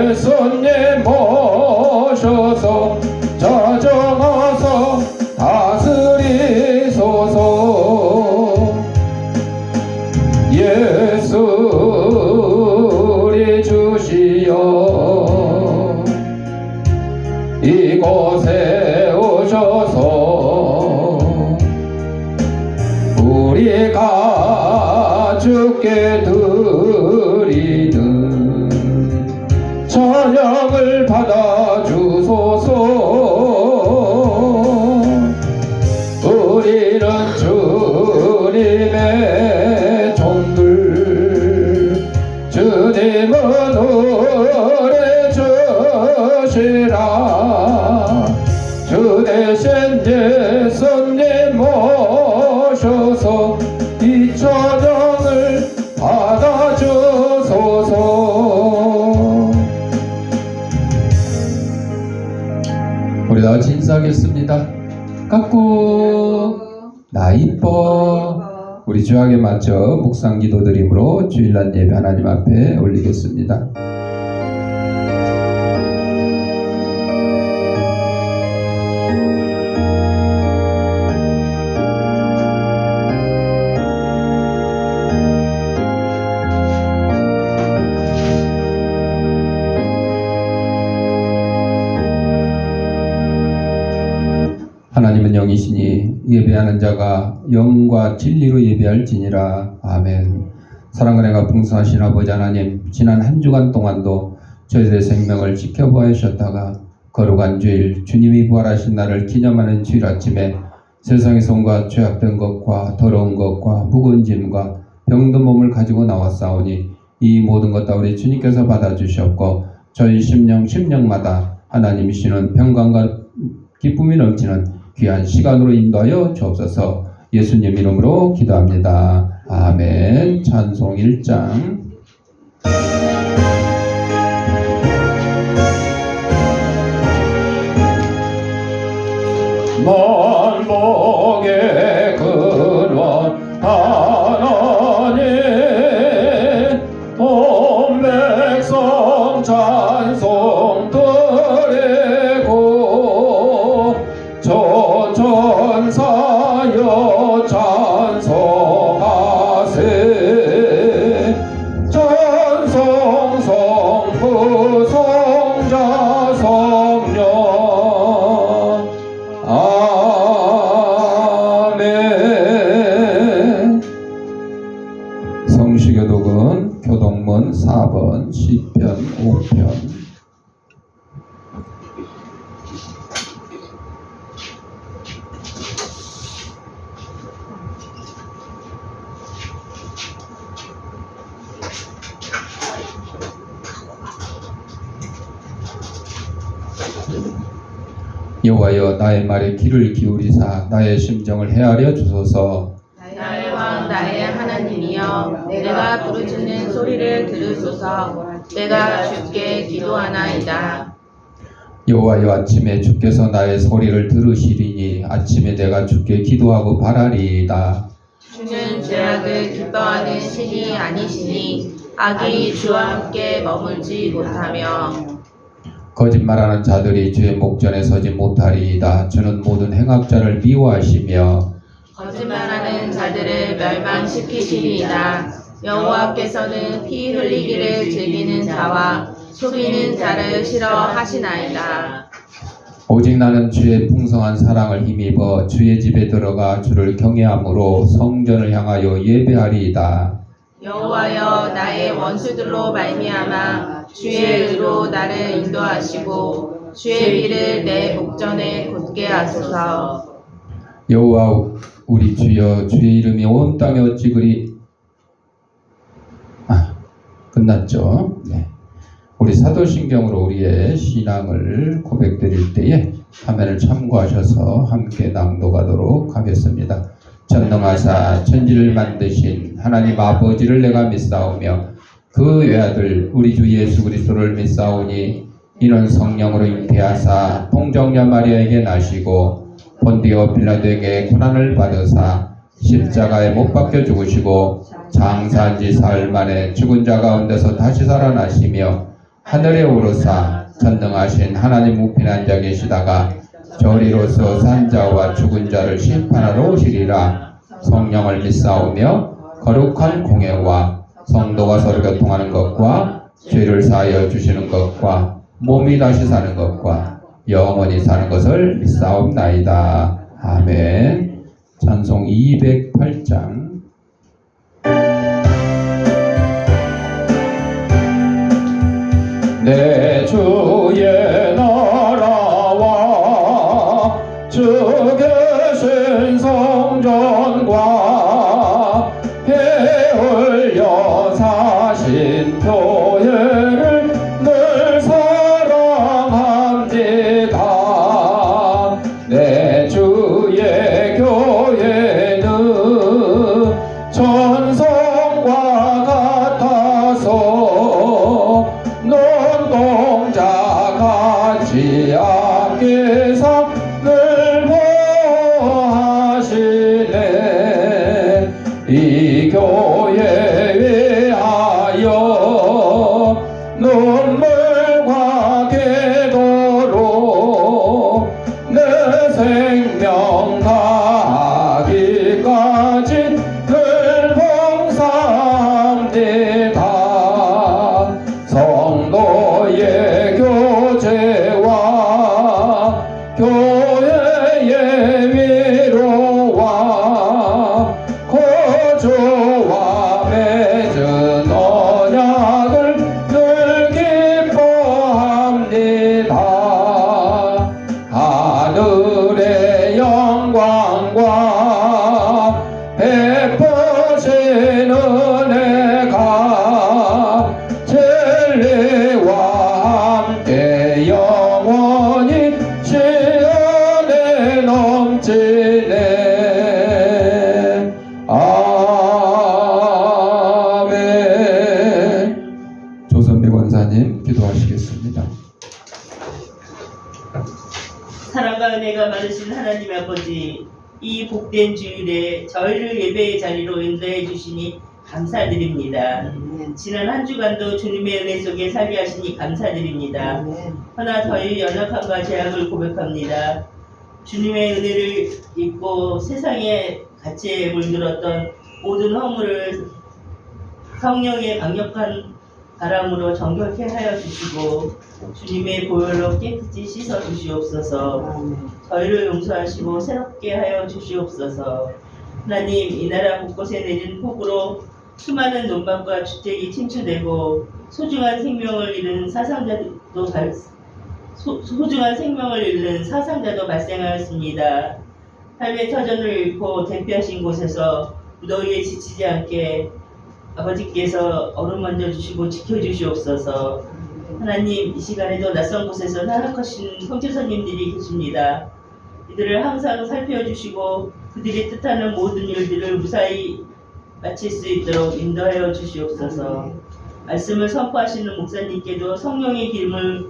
예수님 모셔서 자정하사 다스리소서. 예수 우리 주시여 이곳에 오셔서 우리가 주께 드리는 찬양을 받아주소서. 우리는 주님의 종들, 주님은 우리 주시라. 주 대신 예수님 모셔서 이 찬양을 받아주소서. 우리 다 진사하겠습니다. 깎고 나 이뻐. 우리 주약에 맞춰 묵상 기도 드림으로 주일날 예배 하나님 앞에 올리겠습니다. 하나님은 영이시니 예배하는 자가 영과 진리로 예배할지니라. 아멘. 사랑과 내가 풍성하신 아버지 하나님, 지난 한 주간 동안도 저희들의 생명을 지켜보아주셨다가 거룩한 주일, 주님이 부활하신 날을 기념하는 주일 아침에 세상에서 온갖 죄악된 것과 더러운 것과 무거운 짐과 병든 몸을 가지고 나왔사오니 이 모든 것 다 우리 주님께서 받아주셨고 저희 심령마다 하나님이시는 평강과 기쁨이 넘치는 귀한 시간으로 인도하여 주옵소서. 예수님 이름으로 기도합니다. 아멘. 찬송 1장. 만복의 근원 하나님, 온 백성 찬송 드리고 천사여 찬송하세. 찬송 성부 성자 성령. 아멘. 성시교독은 교동문 4번 시편 5편. 여호와여 나의 말에 귀를 기울이사 나의 심정을 헤아려 주소서. 나의 왕 나의 하나님이여, 내가 부르짖는 소리를 들으소서. 내가 주께 기도하나이다. 여호와여 아침에 주께서 나의 소리를 들으시리니 아침에 내가 주께 기도하고 바라리이다. 주는 죄악을 기뻐하는 신이 아니시니 악이 주와 함께 머물지 못하며 거짓말하는 자들이 주의 목전에 서지 못하리이다. 주는 모든 행악자를 미워하시며 거짓말하는 자들을 멸망시키시리이다. 여호와께서는 피 흘리기를 즐기는 자와 속이는 자를 싫어하시나이다. 오직 나는 주의 풍성한 사랑을 힘입어 주의 집에 들어가 주를 경외함으로 성전을 향하여 예배하리이다. 여호와여 나의 원수들로 말미암아 주의 의로 나를 인도하시고 주의 비를 내 목전에 굳게 하소서. 여호와 우리 주여, 주의 이름이 온 땅에 어찌 그리 끝났죠. 네. 우리 사도신경으로 우리의 신앙을 고백드릴 때에 화면을 참고하셔서 함께 낭독하도록 하겠습니다. 전능하사 천지를 만드신 하나님 아버지를 내가 믿사오며 그 외아들 우리 주 예수 그리스도를 믿사오니 이는 성령으로 잉태하사 통정녀 마리아에게 나시고 본디오 빌라도에게 고난을 받으사 십자가에 못 박혀 죽으시고 장사한 지 사흘 만에 죽은 자 가운데서 다시 살아나시며 하늘에 오르사 전능하신 하나님 우편에 앉아 계시다가 저리로서 산자와 죽은 자를 심판하러 오시리라. 성령을 믿사오며 거룩한 공예와 성도가 서로 교통하는 것과 죄를 사하여 주시는 것과 몸이 다시 사는 것과 영원히 사는 것을 믿사옵나이다. 아멘. 찬송 208장. 내 주의 나라와 주 계신 성전과 배울려 사신 교회를 늘 사랑합니다. 내 주의 교회는 천성과 같아서 눈동자같이 앞에서 늘 보하시네. 이 교회 위하여 눈물과 기도로 내 생명 다하기까지 늘 봉사합니다. 성도의 교제와 교회의 위로와 거주와 맺은 언약을 늘 기뻐합니다. 하늘의 영광과 베푸신 은혜가 진리와 함께 영원히 시온에 넘치네. 아멘. 조선배 권사님 기도하시겠습니다. 사랑과 은혜가 많으신 하나님 아버지, 이 복된 주일에 저희를 예배의 자리로 인도해 주시니 감사드립니다. 지난 한 주간도 주님의 은혜 속에 살게 하시니 감사드립니다. 허나 저희 연약함과 제약을 고백합니다. 주님의 은혜를 입고 세상의 가치에 물들었던 모든 허물을 성령의 강력한 바람으로 정결케 하여 주시고 주님의 보혈로 깨끗이 씻어 주시옵소서. 저희를 용서하시고 새롭게 하여 주시옵소서. 하나님, 이 나라 곳곳에 내린 폭우로 수많은 논밭과 주택이 침수되고 소중한 생명을 잃은 사상자도 발생하였습니다. 삶의 터전을 잃고 대피하신 곳에서 무더위에 지치지 않게 아버지께서 어루만져 주시고 지켜주시옵소서. 하나님, 이 시간에도 낯선 곳에서 나락하신 선교사님들이 계십니다. 이들을 항상 살펴주시고 그들이 뜻하는 모든 일들을 무사히 마칠 수 있도록 인도하여 주시옵소서. 말씀을 선포하시는 목사님께도 성령의 기름을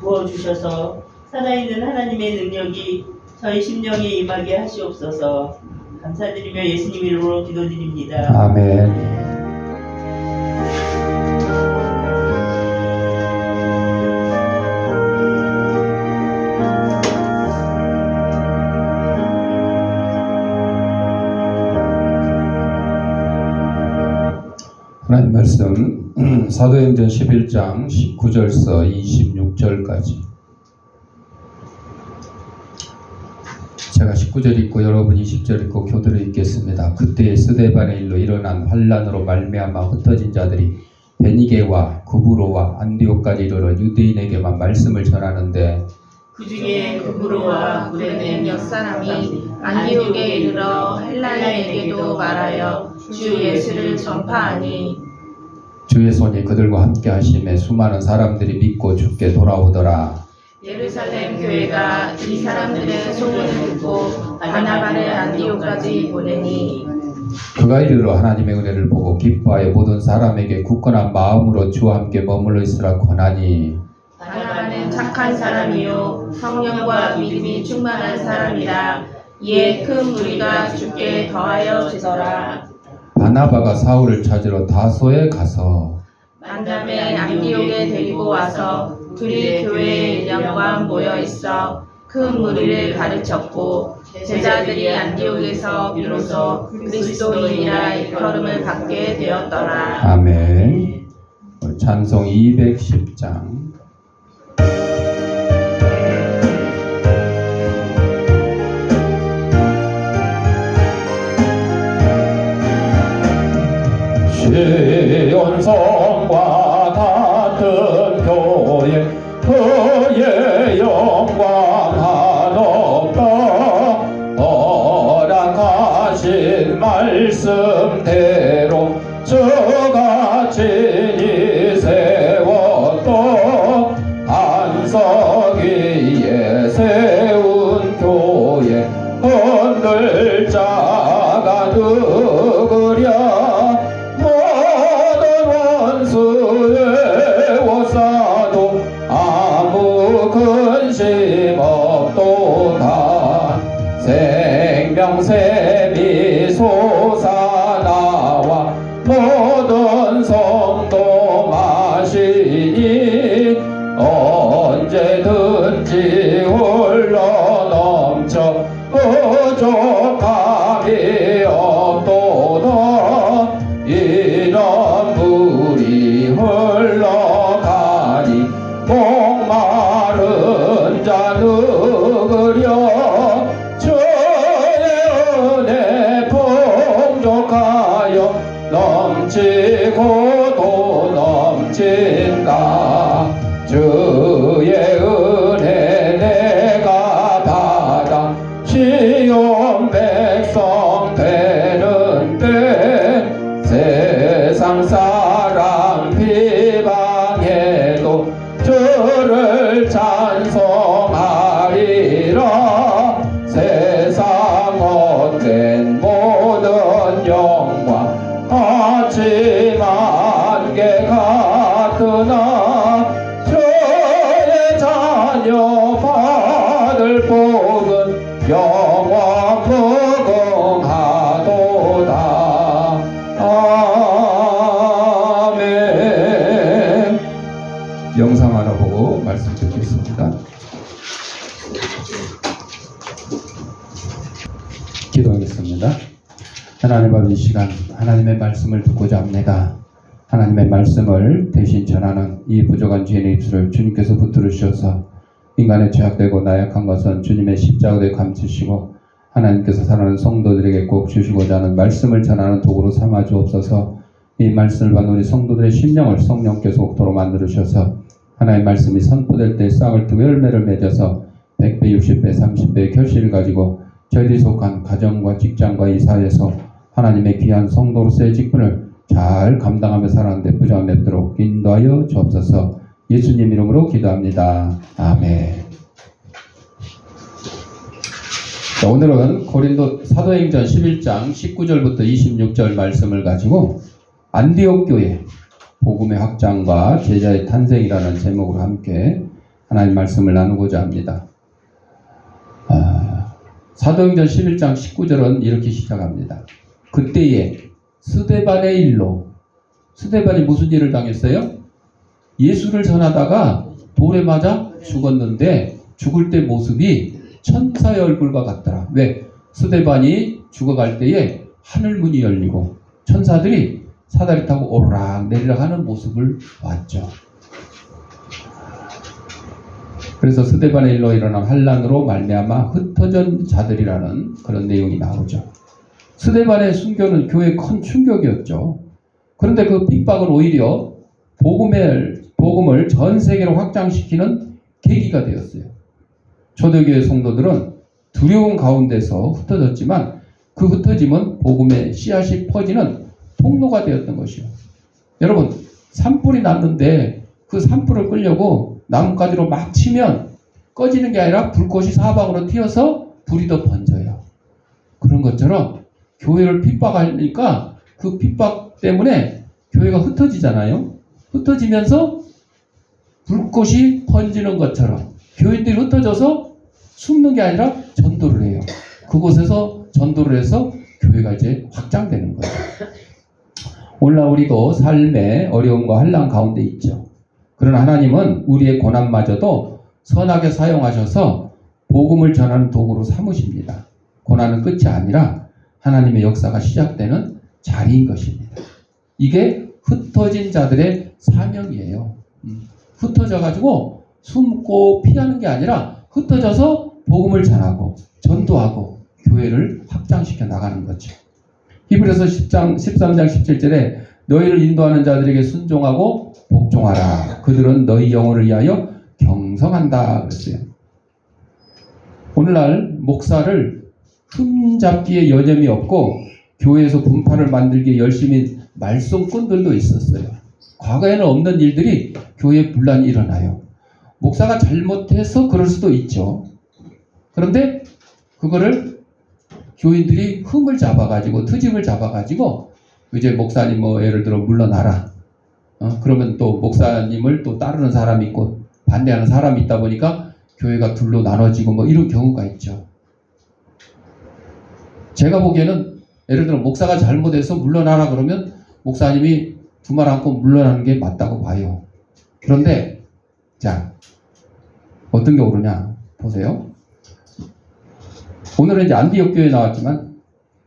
부어주셔서 살아있는 하나님의 능력이 저희 심령에 임하게 하시옵소서. 감사드리며 예수님 이름으로 기도드립니다. 아멘. 하나님 말씀 사도행전 11장 19절서 26절까지. 제가 19절 읽고 여러분이 20절 읽고 교도를 읽겠습니다. 그때 스데반의 일로 일어난 환란으로 말미암아 흩어진 자들이 베니게와 구브로와 안디옥까지 이르러 유대인에게만 말씀을 전하는데 그 중에 구브로와 구레네 몇 사람이 안디옥에 이르러 헬라인에게도 말하여 주 예수를 전파하니 주의 손이 그들과 함께 하심에 수많은 사람들이 믿고 주께 돌아오더라. 예루살렘 교회가 이 사람들의 소문을 듣고 바나바를 안디옥까지 보내니 그가 이르러 하나님의 은혜를 보고 기뻐하여 모든 사람에게 굳건한 마음으로 주와 함께 머물러 있으라 권하니 바나바는 착한 사람이요 성령과 믿음이 충만한 사람이라. 이에 큰 무리가 주께 더하여 지더라. 바나바가 사울을 찾으러 다소에 가서 만남에 안디옥에 데리고 와서 둘이 교회의 1년간 모여 있어 큰 무리를 가르쳤고 제자들이 안디옥에서 비로소 그리스도인이라 일컬음을 받게 되었더라. 아멘. 찬송 210장. 시온성과 같은 교회 그의 영광 한없다. 허락하신 말씀대로 저가 친히 세웠던 안석 위에 세운 교회 흔들 자가 누구랴. 모든 원수의 워싸도 아무 근심 없도다. 생명샘이 솟아나와 모든 성도 마시니 언제든지 흘러넘쳐 부족함이 없도다. 이런 물이 흘러가니 목마른 자 누구랴. 주의 은혜 풍족하여 넘치고 또 넘친다. 주의 은혜 내가 받아 시온 백성 되는데 세상 사람 비방해도 주를 찬송하리라. 세상 헛된 모든 영광 아침 안개 같으나 주의 자녀 받을 복은 영원 무궁하도다. 아멘. 영상 하나 보고 말씀 듣겠습니다. 기도하겠습니다. 하나님 아버지, 이 시간 하나님의 말씀을 듣고자 합니다. 하나님의 말씀을 대신 전하는 이 부족한 죄인의 입술을 주님께서 붙들으셔서 인간의 죄악되고 나약한 것은 주님의 십자가에 감추시고 하나님께서 사랑하는 성도들에게 꼭 주시고자 하는 말씀을 전하는 도구로 삼아 주옵소서. 이 말씀을 받는 우리 성도들의 심령을 성령께서 옥토로 만들으셔서 하나님의 말씀이 선포될 때 싹을 트고 열매를 맺어서 100배, 60배, 30배의 결실을 가지고 저희들이 속한 가정과 직장과 이 사회에서 하나님의 귀한 성도로서의 직분을 잘 감당하며 살아가는 데 부족함 맺도록 인도하여 주옵소서. 예수님 이름으로 기도합니다. 아멘. 자, 오늘은 고린도 사도행전 11장 19절부터 26절 말씀을 가지고 안디옥 교회 복음의 확장과 제자의 탄생이라는 제목으로 함께 하나님 말씀을 나누고자 합니다. 사도행전 11장 19절은 이렇게 시작합니다. 그때에 스데반의 일로, 스데반이 무슨 일을 당했어요? 예수를 전하다가 돌에 맞아 죽었는데 죽을 때 모습이 천사의 얼굴과 같더라. 왜? 스데반이 죽어갈 때에 하늘문이 열리고 천사들이 사다리 타고 오르락 내리락 하는 모습을 봤죠. 그래서 스데반의 일로 일어난 환란으로 말미암아 흩어진 자들이라는 그런 내용이 나오죠. 스데반의 순교는 교회에 큰 충격이었죠. 그런데 그 핍박은 오히려 복음을 전 세계로 확장시키는 계기가 되었어요. 초대교회 성도들은 두려움 가운데서 흩어졌지만 그 흩어짐은 복음의 씨앗이 퍼지는 통로가 되었던 것이요. 여러분, 산불이 났는데 그 산불을 끌려고 나뭇가지로 막 치면 꺼지는 게 아니라 불꽃이 사방으로 튀어서 불이 더 번져요. 그런 것처럼 교회를 핍박하니까 그 핍박 때문에 교회가 흩어지잖아요. 흩어지면서 불꽃이 번지는 것처럼 교인들이 흩어져서 숨는 게 아니라 전도를 해요. 그곳에서 전도를 해서 교회가 이제 확장되는 거예요. 오늘날 우리도 삶의 어려움과 환난 가운데 있죠. 그러나 하나님은 우리의 고난마저도 선하게 사용하셔서 복음을 전하는 도구로 삼으십니다. 고난은 끝이 아니라 하나님의 역사가 시작되는 자리인 것입니다. 이게 흩어진 자들의 사명이에요. 흩어져가지고 숨고 피하는 게 아니라 흩어져서 복음을 전하고 전도하고 교회를 확장시켜 나가는 거죠. 히브리서 13장 17절에 너희를 인도하는 자들에게 순종하고 복종하라. 그들은 너희 영혼을 위하여 경성한다 그랬어요. 오늘날 목사를 흠잡기에 여념이 없고 교회에서 분파를 만들기에 열심히 말썽꾼들도 있었어요. 과거에는 없는 일들이 교회에 분란이 일어나요. 목사가 잘못해서 그럴 수도 있죠. 그런데 그거를 교인들이 흠을 잡아가지고 트집을 잡아가지고 이제 목사님 뭐 예를 들어 물러나라. 그러면 또 목사님을 또 따르는 사람이 있고 반대하는 사람이 있다 보니까 교회가 둘로 나눠지고 뭐 이런 경우가 있죠. 제가 보기에는 예를 들어 목사가 잘못해서 물러나라 그러면 목사님이 두 말 안고 물러나는 게 맞다고 봐요. 그런데 자 어떤 게 옳으냐 보세요. 오늘은 이제 안디옥 교회 나왔지만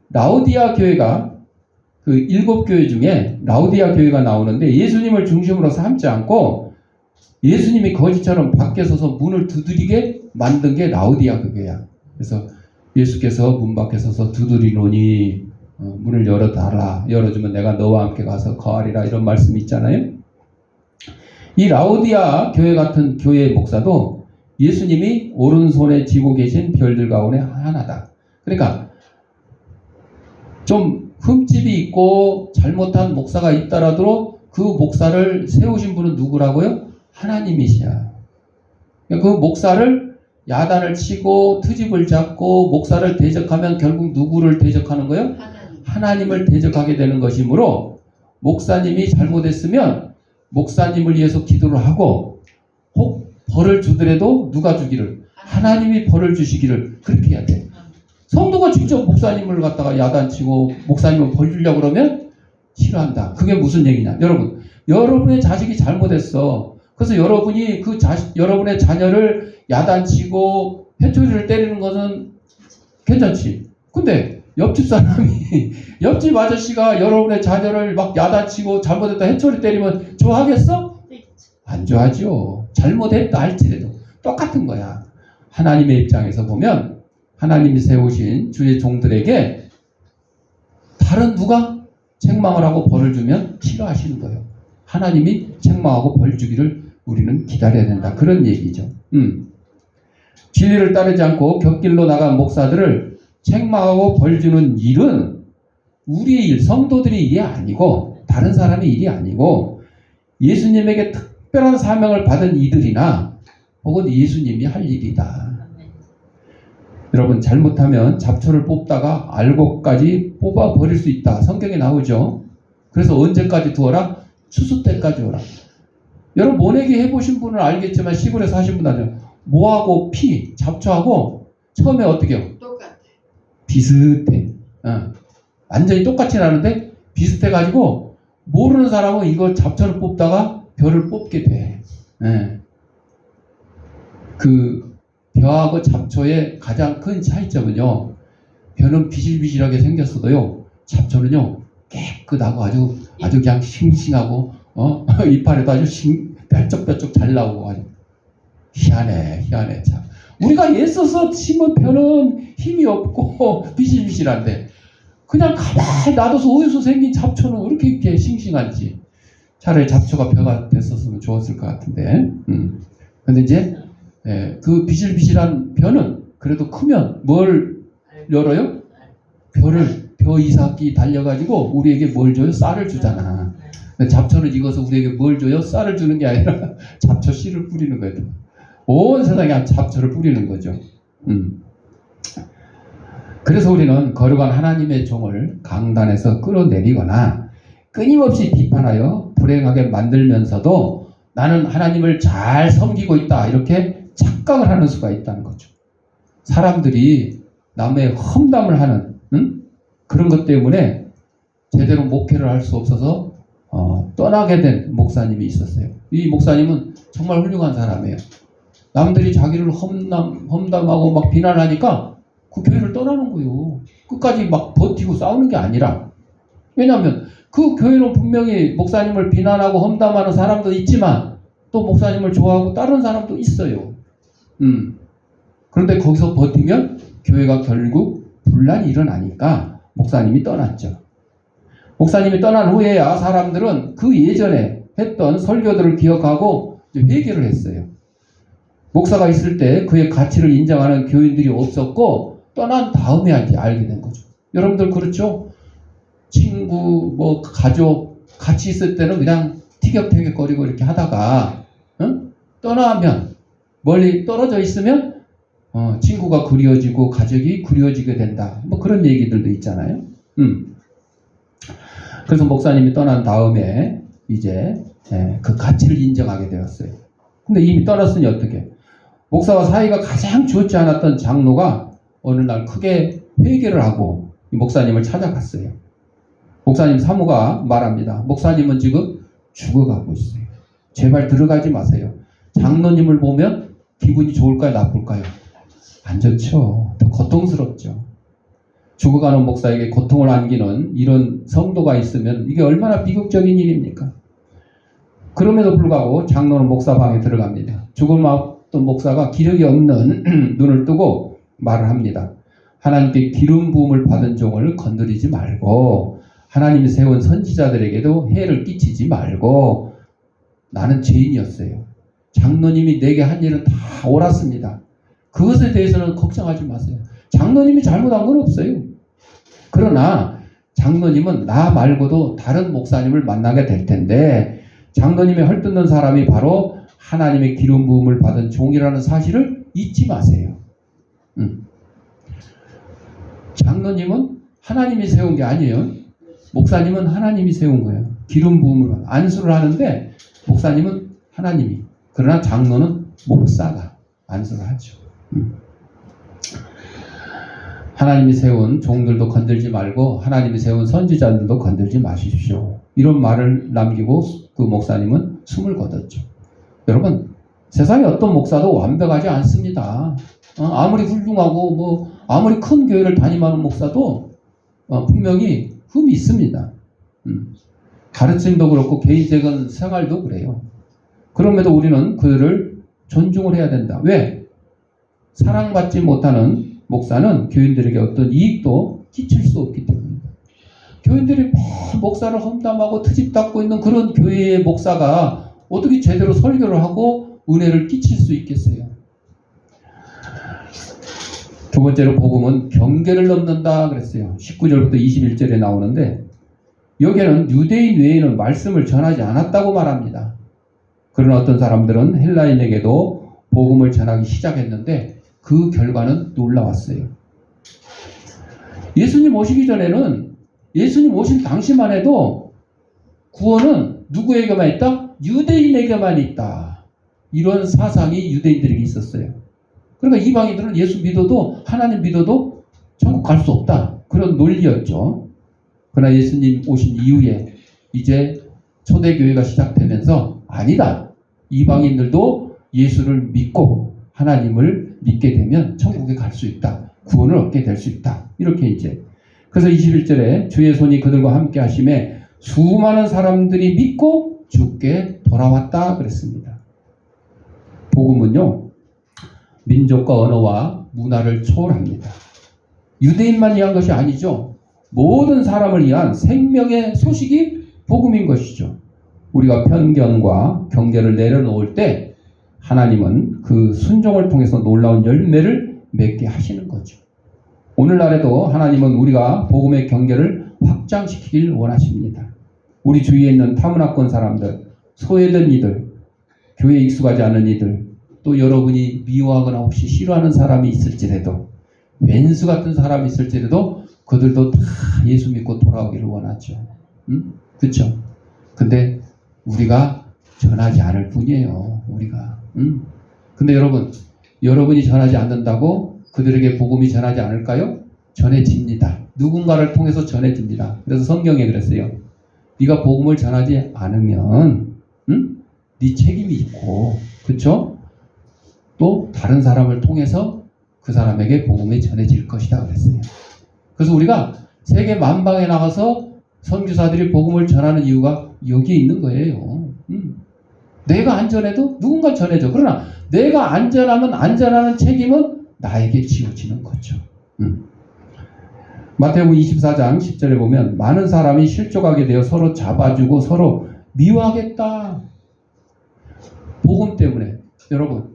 라오디아 교회가 그 7교회 중에 라오디아 교회가 나오는데 예수님을 중심으로 삼지 않고 예수님이 거지처럼 밖에 서서 문을 두드리게 만든 게 라오디아 교회야. 그래서 예수께서 문 밖에 서서 두드리노니 문을 열어달라. 열어주면 내가 너와 함께 가서 거하리라. 이런 말씀이 있잖아요. 이 라오디아 교회 같은 교회의 목사도 예수님이 오른손에 쥐고 계신 별들 가운데 하나다. 그러니까 좀 흠집이 있고 잘못한 목사가 있더라도 그 목사를 세우신 분은 누구라고요? 하나님이시야. 그 목사를 야단을 치고 트집을 잡고 목사를 대적하면 결국 누구를 대적하는 거예요? 하나님을 대적하게 되는 것이므로 목사님이 잘못했으면 목사님을 위해서 기도를 하고 혹 벌을 주더라도 누가 주기를? 하나님이 벌을 주시기를 그렇게 해야 돼. 성도가 직접 목사님을 갖다가 야단치고 목사님을 벌 주려고 그러면 싫어한다. 그게 무슨 얘기냐? 여러분, 여러분의 자식이 잘못했어. 그래서 여러분이 여러분의 자녀를 야단치고 회초리를 때리는 것은 괜찮지. 근데 옆집 사람이 옆집 아저씨가 여러분의 자녀를 막 야단치고 잘못했다 회초리 때리면 좋아하겠어? 안 좋아하죠. 잘못했다 할지라도 똑같은 거야. 하나님의 입장에서 보면 하나님이 세우신 주의 종들에게 다른 누가 책망을 하고 벌을 주면 싫어하시는 거예요. 하나님이 책망하고 벌 주기를 우리는 기다려야 된다. 그런 얘기죠. 진리를 따르지 않고 곁길로 나간 목사들을 책망하고 벌 주는 일은 우리의 일, 성도들의 일이 아니고 다른 사람의 일이 아니고 예수님에게 특별한 사명을 받은 이들이나 혹은 예수님이 할 일이다. 여러분 잘못하면 잡초를 뽑다가 알곡까지 뽑아버릴 수 있다. 성경에 나오죠. 그래서 언제까지 두어라? 추수 때까지 오라. 여러분 모내기 해보신 분은 알겠지만 시골에 사신 분들은 모하고 피, 잡초하고 처음에 어떻게 해요? 똑같아. 비슷해. 완전히 똑같이 나는데 비슷해가지고 모르는 사람은 이거 잡초를 뽑다가 벼를 뽑게 돼. 그 벼하고 잡초의 가장 큰 차이점은요. 벼는 비실비실하게 생겼어도요. 잡초는요. 깨끗하고 아주 그냥 싱싱하고 이파리도 아주 뾰족뾰족 잘 나오고 아주 희한해 참. 우리가 애써서 심은 벼는 힘이 없고 비실비실한데 그냥 가만히 놔둬서 어디서 생긴 잡초는 왜 이렇게 싱싱한지. 차라리 잡초가 벼가 됐었으면 좋았을 것 같은데. 근데 이제 그 비실비실한 벼는 그래도 크면 뭘 열어요? 벼 이삭기 달려가지고 우리에게 뭘 줘요? 쌀을 주잖아. 근데 잡초는 익어서 우리에게 뭘 줘요? 쌀을 주는 게 아니라 잡초 씨를 뿌리는 거예요. 온 세상에 잡초를 뿌리는 거죠. 그래서 우리는 거룩한 하나님의 종을 강단에서 끌어내리거나 끊임없이 비판하여 불행하게 만들면서도 나는 하나님을 잘 섬기고 있다 이렇게 착각을 하는 수가 있다는 거죠. 사람들이 남의 험담을 하는 그런 것 때문에 제대로 목회를 할 수 없어서 떠나게 된 목사님이 있었어요. 이 목사님은 정말 훌륭한 사람이에요. 남들이 자기를 험담하고 막 비난하니까 그 교회를 떠나는 거예요. 끝까지 막 버티고 싸우는 게 아니라. 왜냐하면 그 교회는 분명히 목사님을 비난하고 험담하는 사람도 있지만 또 목사님을 좋아하고 다른 사람도 있어요. 그런데 거기서 버티면 교회가 결국 분란이 일어나니까 목사님이 떠났죠. 목사님이 떠난 후에야 사람들은 그 예전에 했던 설교들을 기억하고 회개를 했어요. 목사가 있을 때 그의 가치를 인정하는 교인들이 없었고 떠난 다음에 알게 된 거죠. 여러분들 그렇죠? 친구, 가족 같이 있을 때는 그냥 티격태격거리고 이렇게 하다가 떠나면 멀리 떨어져 있으면 친구가 그리워지고 가족이 그리워지게 된다. 그런 얘기들도 있잖아요. 그래서 목사님이 떠난 다음에 이제 그 가치를 인정하게 되었어요. 근데 이미 떠났으니 어떻게? 목사와 사이가 가장 좋지 않았던 장로가 어느 날 크게 회개를 하고 이 목사님을 찾아갔어요. 목사님 사모가 말합니다. 목사님은 지금 죽어가고 있어요. 제발 들어가지 마세요. 장로님을 보면 기분이 좋을까요? 나쁠까요? 안 좋죠. 더 고통스럽죠. 죽어가는 목사에게 고통을 안기는 이런 성도가 있으면 이게 얼마나 비극적인 일입니까? 그럼에도 불구하고 장로는 목사 방에 들어갑니다. 죽음 앞둔 목사가 기력이 없는 눈을 뜨고 말을 합니다. 하나님께 기름 부음을 받은 종을 건드리지 말고 하나님이 세운 선지자들에게도 해를 끼치지 말고 나는 죄인이었어요. 장로님이 내게 한 일은 다 옳았습니다. 그것에 대해서는 걱정하지 마세요. 장로님이 잘못한 건 없어요. 그러나 장로님은 나 말고도 다른 목사님을 만나게 될 텐데 장로님이 헐뜯는 사람이 바로 하나님의 기름 부음을 받은 종이라는 사실을 잊지 마세요. 장로님은 하나님이 세운 게 아니에요. 목사님은 하나님이 세운 거예요. 기름 부음으로 안수를 하는데 목사님은 하나님이, 그러나 장로는 목사가 안수를 하죠. 하나님이 세운 종들도 건들지 말고 하나님이 세운 선지자들도 건들지 마십시오. 이런 말을 남기고 그 목사님은 숨을 거뒀죠. 여러분, 세상에 어떤 목사도 완벽하지 않습니다. 아무리 훌륭하고 아무리 큰 교회를 담임하는 목사도 분명히 흠이 있습니다. 가르침도 그렇고 개인적인 생활도 그래요. 그럼에도 우리는 그들을 존중을 해야 된다. 왜? 사랑받지 못하는 목사는 교인들에게 어떤 이익도 끼칠 수 없기 때문입니다. 교인들이 매일 목사를 험담하고 트집 닦고 있는 그런 교회의 목사가 어떻게 제대로 설교를 하고 은혜를 끼칠 수 있겠어요? 두 번째로 복음은 경계를 넘는다 그랬어요. 19절부터 21절에 나오는데 여기에는 유대인 외에는 말씀을 전하지 않았다고 말합니다. 그런 어떤 사람들은 헬라인에게도 복음을 전하기 시작했는데 그 결과는 놀라웠어요. 예수님 오시기 전에는, 예수님 오신 당시만 해도 구원은 누구에게만 있다? 유대인에게만 있다. 이런 사상이 유대인들에게 있었어요. 그러니까 이방인들은 예수 믿어도, 하나님 믿어도 천국 갈 수 없다. 그런 논리였죠. 그러나 예수님 오신 이후에 이제 초대교회가 시작되면서 아니다. 이방인들도 예수를 믿고 하나님을 믿게 되면 천국에 갈 수 있다. 구원을 얻게 될 수 있다. 이렇게 이제. 그래서 21절에 주의 손이 그들과 함께 하심에 수많은 사람들이 믿고 주께 돌아왔다 그랬습니다. 복음은요, 민족과 언어와 문화를 초월합니다. 유대인만 위한 것이 아니죠. 모든 사람을 위한 생명의 소식이 복음인 것이죠. 우리가 편견과 경계를 내려놓을 때 하나님은 그 순종을 통해서 놀라운 열매를 맺게 하시는 거죠. 오늘날에도 하나님은 우리가 복음의 경계를 확장시키길 원하십니다. 우리 주위에 있는 타문화권 사람들, 소외된 이들, 교회에 익숙하지 않은 이들, 또 여러분이 미워하거나 혹시 싫어하는 사람이 있을지라도, 왼수 같은 사람이 있을지라도 그들도 다 예수 믿고 돌아오기를 원하죠. 그렇죠? 근데 우리가 전하지 않을 뿐이에요. 우리가. 근데 여러분이 전하지 않는다고 그들에게 복음이 전하지 않을까요? 전해집니다. 누군가를 통해서 전해집니다. 그래서 성경에 그랬어요. 네가 복음을 전하지 않으면 네 책임이 있고, 그렇죠? 또 다른 사람을 통해서 그 사람에게 복음이 전해질 것이다 그랬어요. 그래서 우리가 세계 만방에 나가서 선교사들이 복음을 전하는 이유가 여기에 있는 거예요. 내가 안전해도 누군가 전해줘. 그러나 내가 안전하면 안전하는 책임은 나에게 지어지는 거죠. 마태복음 24장 10절에 보면 많은 사람이 실족하게 되어 서로 잡아주고 서로 미워하겠다. 복음 때문에. 여러분,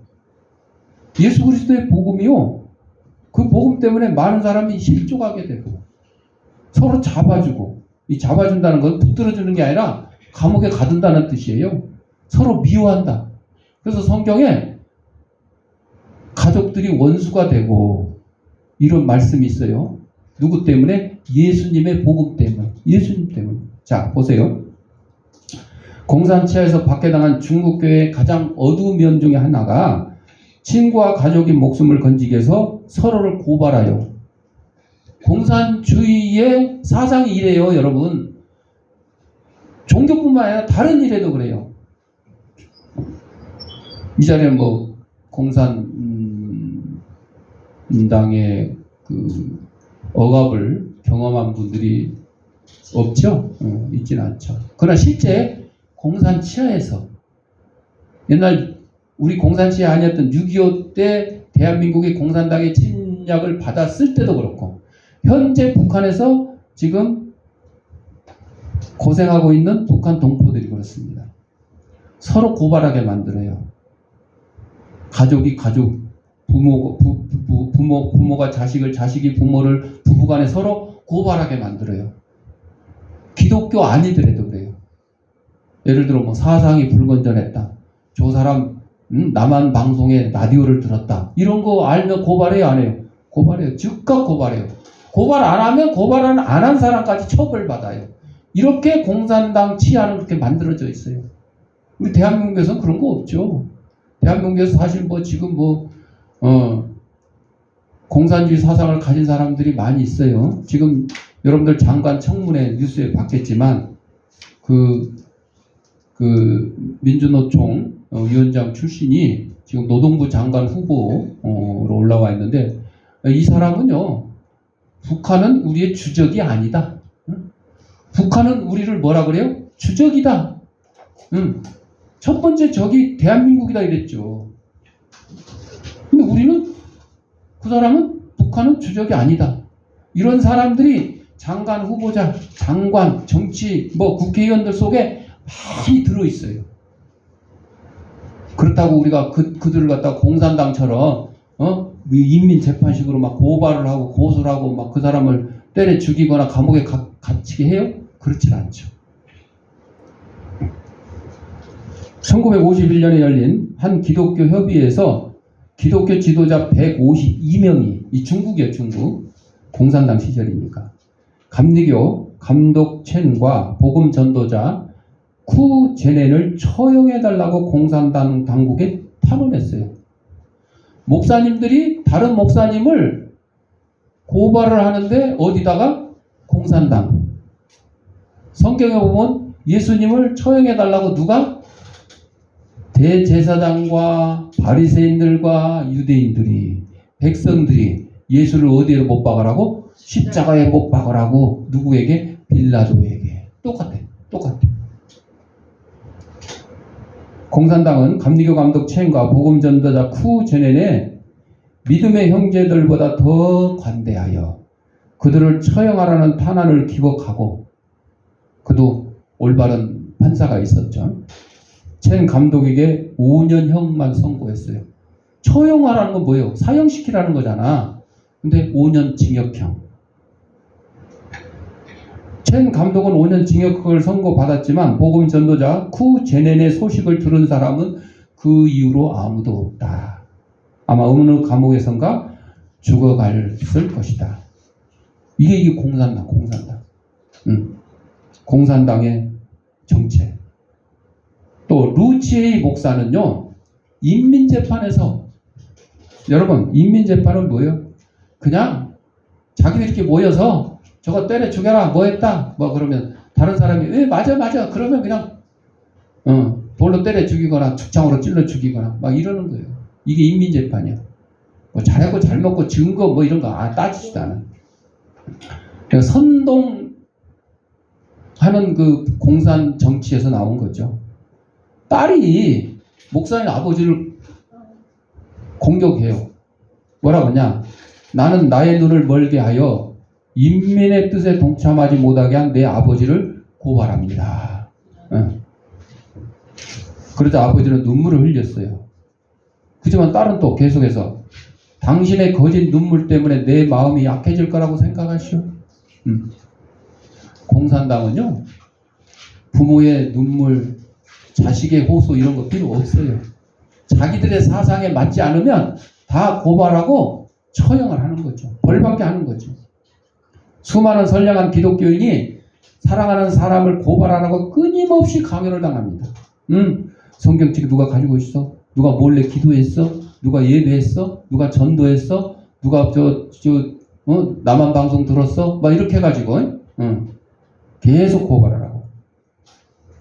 예수 그리스도의 복음이요, 그 복음 때문에 많은 사람이 실족하게 되고 서로 잡아주고, 이 잡아준다는 건 붙들어주는 게 아니라 감옥에 가둔다는 뜻이에요. 서로 미워한다. 그래서 성경에 가족들이 원수가 되고 이런 말씀이 있어요. 누구 때문에? 예수님의 복음 때문에. 예수님 때문에. 자, 보세요. 공산치하에서 박해당한 중국교회의 가장 어두운 면 중에 하나가 친구와 가족의 목숨을 건지기 위해서 서로를 고발하여, 공산주의의 사상이 이래요, 여러분. 종교뿐만 아니라 다른 일에도 그래요. 이 자리에는 뭐 공산당의 그 억압을 경험한 분들이 없죠? 있지는 않죠. 그러나 실제 공산치하에서, 옛날 우리 공산치하 아니었던 6.25 때 대한민국이 공산당의 침략을 받았을 때도 그렇고, 현재 북한에서 지금 고생하고 있는 북한 동포들이 그렇습니다. 서로 고발하게 만들어요. 가족이 가족, 부모가 자식을, 자식이 부모를, 부부간에 서로 고발하게 만들어요. 기독교 아니더라도 그래요. 예를 들어 뭐 사상이 불건전했다, 저 사람 남한 방송에 라디오를 들었다, 이런 거 알면 고발해요, 안 해요? 고발해요. 즉각 고발해요. 고발 안 하면 고발 안 한 사람까지 처벌받아요. 이렇게 공산당 치하는 그렇게 만들어져 있어요. 우리 대한민국에서는 그런 거 없죠. 대한민국에서 사실 뭐 지금 뭐 공산주의 사상을 가진 사람들이 많이 있어요. 지금 여러분들 장관 청문회 뉴스에 봤겠지만 그 민주노총 위원장 출신이 지금 노동부 장관 후보로 올라와 있는데, 이 사람은요, 북한은 우리의 주적이 아니다. 북한은 우리를 뭐라 그래요? 주적이다. 첫 번째 적이 대한민국이다 이랬죠. 근데 우리는, 그 사람은 북한은 주적이 아니다. 이런 사람들이 장관 후보자, 장관, 정치, 뭐 국회의원들 속에 많이 들어있어요. 그렇다고 우리가 그들을 갖다가 공산당처럼 인민재판식으로 막 고발을 하고 고소를 하고 막 그 사람을 때려 죽이거나 감옥에 갇히게 해요? 그렇진 않죠. 1951년에 열린 한 기독교 협의회에서 기독교 지도자 152명이, 이 중국이에요, 중국. 공산당 시절이니까. 감리교 감독 첸과 복음 전도자 쿠 제넨을 처형해달라고 공산당 당국에 탄원했어요. 목사님들이 다른 목사님을 고발을 하는데 어디다가? 공산당. 성경에 보면 예수님을 처형해달라고 누가? 대제사장과 바리새인들과 유대인들이, 백성들이 예수를 어디에 못 박으라고? 십자가에 못 박으라고. 누구에게? 빌라도에게. 똑같아. 공산당은 감리교 감독 첸과 복음 전도자 쿠 제넨의 믿음의 형제들보다 더 관대하여 그들을 처형하라는 탄원을 기각하고, 그도 올바른 판사가 있었죠. 첸 감독에게 5년형만 선고했어요. 처형하라는 건 뭐예요? 사형시키라는 거잖아. 근데 5년 징역형. 첸 감독은 5년 징역을 선고받았지만 복음 전도자 쿠 제넨의 소식을 들은 사람은 그 이후로 아무도 없다. 아마 어느 감옥에선가 죽어갔을 것이다. 이게 공산당. 공산당의 정체. 또 루치에이 목사는요, 인민재판에서, 여러분, 인민재판은 뭐예요? 그냥 자기들 이렇게 모여서 저거 때려 죽여라, 뭐 했다, 뭐 그러면 다른 사람이 왜 맞아 그러면 그냥 돌로 때려 죽이거나 죽창으로 찔러 죽이거나 막 이러는 거예요. 이게 인민재판이야. 뭐 잘하고 잘 먹고 증거 뭐 이런 거 따지지도 않아. 그러니까 선동하는 그 공산 정치에서 나온 거죠. 딸이 목사님 아버지를 공격해요. 뭐라고 하냐? 나는 나의 눈을 멀게 하여 인민의 뜻에 동참하지 못하게 한 내 아버지를 고발합니다. 그러자 아버지는 눈물을 흘렸어요. 그렇지만 딸은 또 계속해서 당신의 거짓 눈물 때문에 내 마음이 약해질 거라고 생각하시오. 공산당은요, 부모의 눈물, 자식의 호소 이런 거 필요 없어요. 자기들의 사상에 맞지 않으면 다 고발하고 처형을 하는 거죠. 벌받게 하는 거죠. 수많은 선량한 기독교인이 사랑하는 사람을 고발하라고 끊임없이 강요를 당합니다. 성경책 누가 가지고 있어? 누가 몰래 기도했어? 누가 예배했어? 누가 전도했어? 누가 남한 방송 들었어? 막 이렇게 해가지고 계속 고발하라고.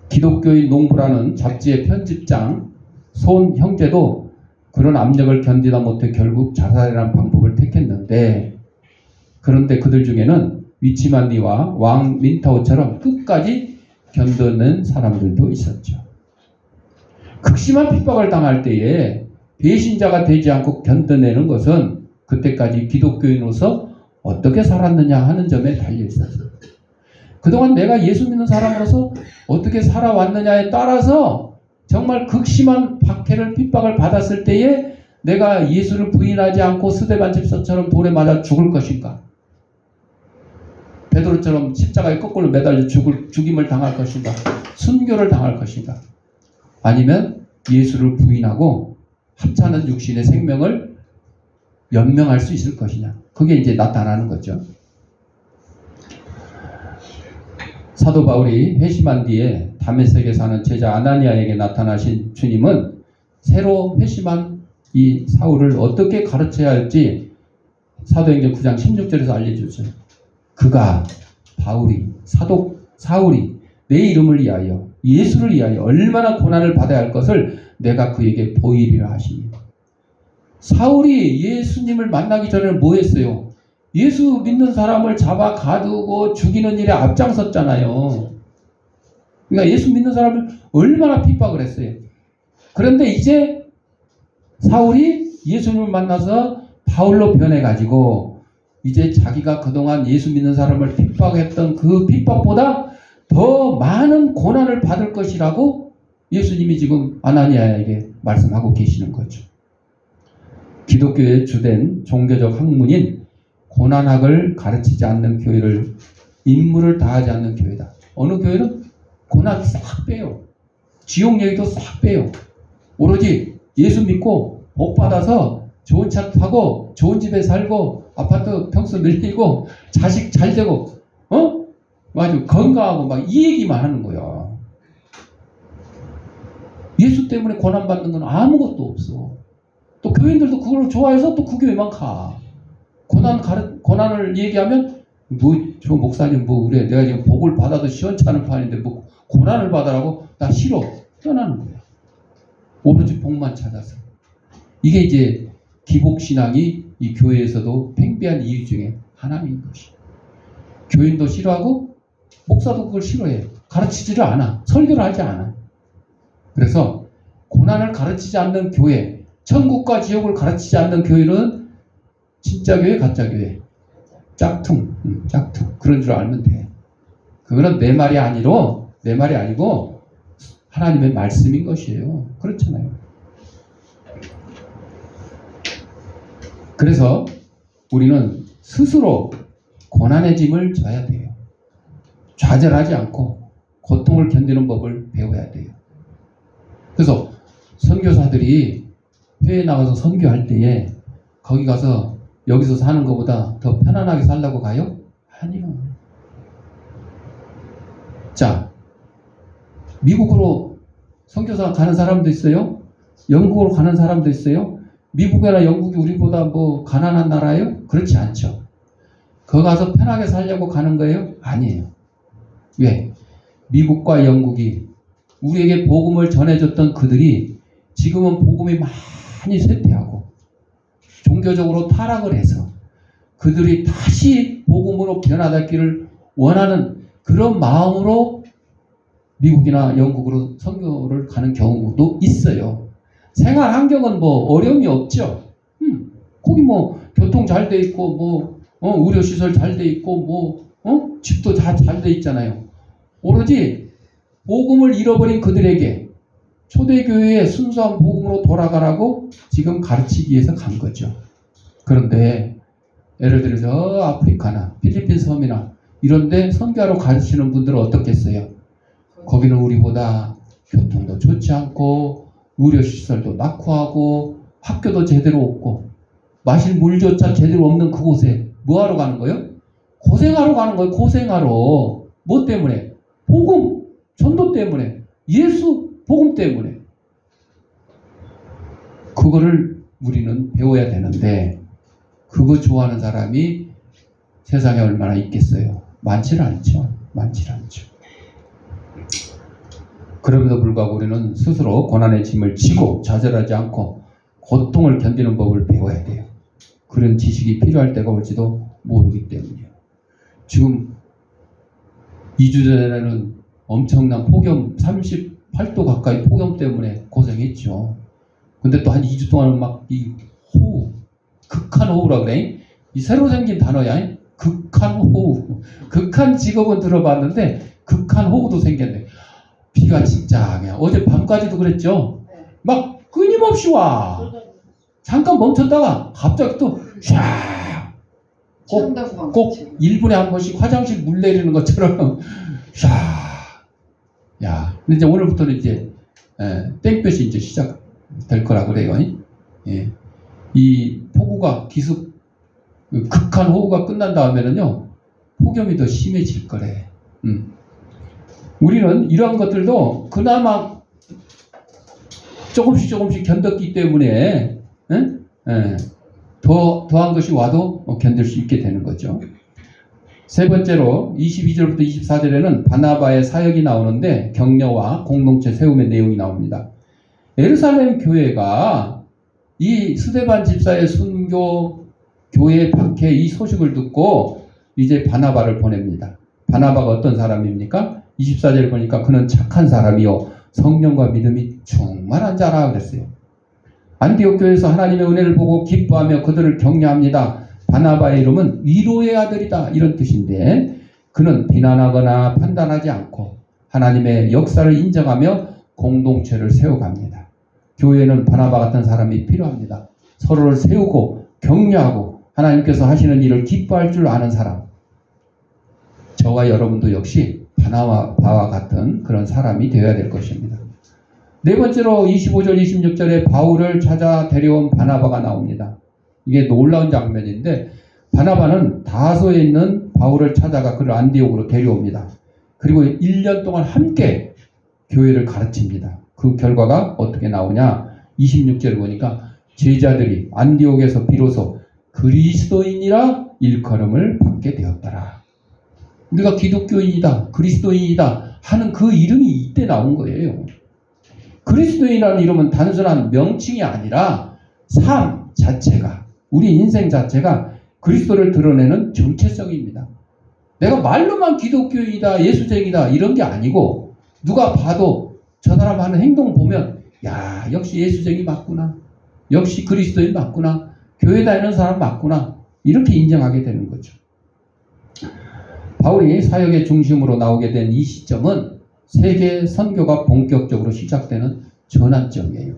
기독교인 농부라는 잡지의 편집장 손 형제도 그런 압력을 견디다 못해 결국 자살이라는 방법을 택했는데, 그런데 그들 중에는 위치만리와 왕 민타오처럼 끝까지 견뎌낸 사람들도 있었죠. 극심한 핍박을 당할 때에 배신자가 되지 않고 견뎌내는 것은 그때까지 기독교인으로서 어떻게 살았느냐 하는 점에 달려 있었어요. 그동안 내가 예수 믿는 사람으로서 어떻게 살아왔느냐에 따라서 정말 극심한 박해를 핍박을 받았을 때에 내가 예수를 부인하지 않고 스데반 집사처럼 돌에 맞아 죽을 것인가? 베드로처럼 십자가에 거꾸로 매달려 죽임을 당할 것인가? 순교를 당할 것인가? 아니면 예수를 부인하고 하찮은 육신의 생명을 연명할 수 있을 것이냐? 그게 이제 나타나는 거죠. 사도 바울이 회심한 뒤에 다메섹에 사는 제자 아나니아에게 나타나신 주님은 새로 회심한 이 사울을 어떻게 가르쳐야 할지 사도행전 9장 16절에서 알려주셨어요. 그가 사울이 내 이름을 위하여 예수를 위하여 얼마나 고난을 받아야 할 것을 내가 그에게 보이리라 하시니. 사울이 예수님을 만나기 전에는 뭐 했어요? 예수 믿는 사람을 잡아 가두고 죽이는 일에 앞장섰잖아요. 그러니까 예수 믿는 사람을 얼마나 핍박을 했어요. 그런데 이제 사울이 예수님을 만나서 바울로 변해가지고 이제 자기가 그동안 예수 믿는 사람을 핍박했던 그 핍박보다 더 많은 고난을 받을 것이라고 예수님이 지금 아나니아에게 말씀하고 계시는 거죠. 기독교의 주된 종교적 학문인 고난학을 가르치지 않는 교회를 임무를 다하지 않는 교회다. 어느 교회는 고난 싹 빼요. 지옥 얘기도 싹 빼요. 오로지 예수 믿고 복 받아서 좋은 차 타고 좋은 집에 살고 아파트 평수 늘리고 자식 잘 되고 아주 건강하고 막 이 얘기만 하는 거야. 예수 때문에 고난받는 건 아무것도 없어. 또 교인들도 그걸 좋아해서 또 그 교회만 가. 고난을 얘기하면 저 목사님 그래 내가 지금 복을 받아도 시원찮은 판인데 뭐 고난을 받으라고? 나 싫어. 떠나는 거야. 오로지 복만 찾아서. 이게 이제 기복신앙이 이 교회에서도 팽배한 이유 중에 하나인 것이. 교인도 싫어하고 목사도 그걸 싫어해. 가르치지를 않아. 설교를 하지 않아. 그래서 고난을 가르치지 않는 교회, 천국과 지옥을 가르치지 않는 교회는 진짜 교회, 가짜 교회. 짝퉁. 그런 줄 알면 돼. 그거는 내 말이 아니고 하나님의 말씀인 것이에요. 그렇잖아요. 그래서 우리는 스스로 고난의 짐을 져야 돼요. 좌절하지 않고 고통을 견디는 법을 배워야 돼요. 그래서 선교사들이 해외에 나가서 선교할 때에 거기 가서 여기서 사는 것보다 더 편안하게 살라고 가요? 아니요. 자, 미국으로 선교사 가는 사람도 있어요. 영국으로 가는 사람도 있어요. 미국이나 영국이 우리보다 뭐 가난한 나라예요? 그렇지 않죠. 거기 가서 편하게 살려고 가는 거예요? 아니에요. 왜? 미국과 영국이 우리에게 복음을 전해줬던 그들이 지금은 복음이 많이 쇠퇴하고 종교적으로 타락을 해서 그들이 다시 복음으로 변화되기를 원하는 그런 마음으로 미국이나 영국으로 선교를 가는 경우도 있어요. 생활 환경은 뭐 어려움이 없죠. 거기 뭐 교통 잘 돼 있고 의료 시설 잘 돼 있고 집도 다 잘 돼 있잖아요. 오로지 복음을 잃어버린 그들에게 초대교회의 순수한 복음으로 돌아가라고 지금 가르치기 위해서 간 거죠. 그런데 예를 들어서 아프리카나 필리핀 섬이나 이런데 선교하러 가시는 분들은 어떻겠어요? 거기는 우리보다 교통도 좋지 않고 의료시설도 낙후하고 학교도 제대로 없고 마실 물조차 제대로 없는 그곳에 뭐하러 가는 거예요? 고생하러 가는 거예요. 고생하러. 뭐 때문에? 복음, 전도 때문에. 예수 복음 때문에. 그거를 우리는 배워야 되는데 그거 좋아하는 사람이 세상에 얼마나 있겠어요? 많지는 않죠. 그럼에도 불구하고 우리는 스스로 고난의 짐을 지고 좌절하지 않고 고통을 견디는 법을 배워야 돼요. 그런 지식이 필요할 때가 올지도 모르기 때문이에요. 지금 2주 전에는 엄청난 폭염, 38도 가까이 폭염 때문에 고생했죠. 근데 또 한 2주 동안 막 이 호우, 극한 호우라 그래. 이 새로 생긴 단어야. 극한 호우. 극한 직업은 들어봤는데 극한 호우도 생겼네. 비가 진짜 그냥 어제 밤까지도 그랬죠. 막 끊임없이 와. 잠깐 멈췄다가 갑자기 또 샤. 꼭 1분에 한 번씩 화장실 물 내리는 것처럼 샤. 야, 근데 이제 오늘부터는 이제 땡볕이 이제 시작될 거라 그래요. 예. 이 폭우가 기습 극한 호우가 끝난 다음에는요 폭염이 더 심해질 거래. 우리는 이러한 것들도 그나마 조금씩 견뎠기 때문에 더한 것이 와도 견딜 수 있게 되는 거죠. 세 번째로 22절부터 24절에는 바나바의 사역이 나오는데 격려와 공동체 세움의 내용이 나옵니다. 예루살렘 교회가 이 스데반 집사의 순교 교회 박해 이 소식을 듣고 이제 바나바를 보냅니다. 바나바가 어떤 사람입니까? 24절 보니까 그는 착한 사람이요 성령과 믿음이 충만한 자라 그랬어요. 안디옥 교회에서 하나님의 은혜를 보고 기뻐하며 그들을 격려합니다. 바나바의 이름은 위로의 아들이다 이런 뜻인데 그는 비난하거나 판단하지 않고 하나님의 역사를 인정하며 공동체를 세워갑니다. 교회에는 바나바 같은 사람이 필요합니다. 서로를 세우고 격려하고 하나님께서 하시는 일을 기뻐할 줄 아는 사람. 저와 여러분도 역시 바나바와 같은 그런 사람이 되어야 될 것입니다. 네 번째로 25절 26절에 바울을 찾아 데려온 바나바가 나옵니다. 이게 놀라운 장면인데 바나바는 다소에 있는 바울을 찾아가 그를 안디옥으로 데려옵니다. 그리고 1년 동안 함께 교회를 가르칩니다. 그 결과가 어떻게 나오냐? 26절을 보니까 제자들이 안디옥에서 비로소 그리스도인이라 일컬음을 받게 되었더라. 우리가 기독교인이다, 그리스도인이다 하는 그 이름이 이때 나온 거예요. 그리스도인이라는 이름은 단순한 명칭이 아니라 삶 자체가, 우리 인생 자체가 그리스도를 드러내는 정체성입니다. 내가 말로만 기독교인이다, 예수쟁이다 이런 게 아니고 누가 봐도 저 사람 하는 행동 보면 야 역시 예수쟁이 맞구나, 역시 그리스도인 맞구나, 교회 다니는 사람 맞구나 이렇게 인정하게 되는 거죠. 바울이 사역의 중심으로 나오게 된 이 시점은 세계 선교가 본격적으로 시작되는 전환점이에요.